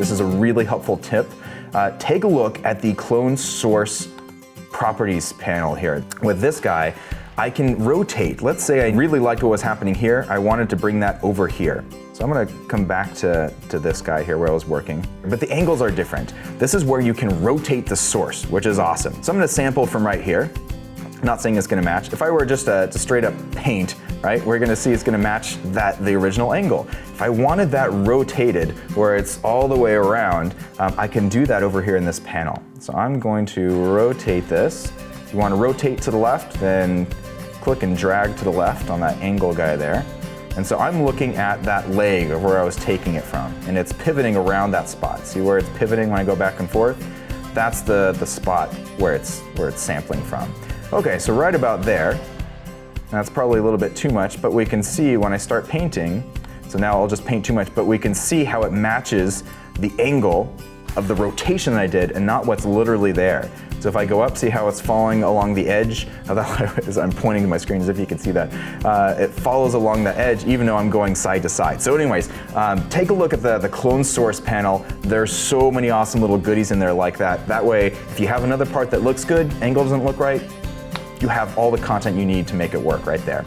this is a really helpful tip. Take a look at the clone source properties panel here. With this guy, I can rotate. Let's say I really liked what was happening here. I wanted to bring that over here. So I'm gonna come back to this guy here where I was working. But the angles are different. This is where you can rotate the source, which is awesome. So I'm gonna sample from right here. Not saying it's gonna match. If I were just to straight up paint, right, we're gonna see it's gonna match the original angle. If I wanted that rotated where it's all the way around, I can do that over here in this panel. So I'm going to rotate this. If you wanna rotate to the left, then click and drag to the left on that angle guy there. And so I'm looking at that leg of where I was taking it from, and it's pivoting around that spot. See where it's pivoting when I go back and forth? That's the spot where it's sampling from. Okay, so right about there, that's probably a little bit too much, but we can see when I start painting, so now I'll just paint too much, but we can see how it matches the angle of the rotation that I did and not what's literally there. So if I go up, see how it's falling along the edge? I'm pointing to my screen as if you can see that. It follows along the edge even though I'm going side to side. So anyways, take a look at the clone source panel. There's so many awesome little goodies in there like that. That way, if you have another part that looks good, angle doesn't look right, you have all the content you need to make it work right there.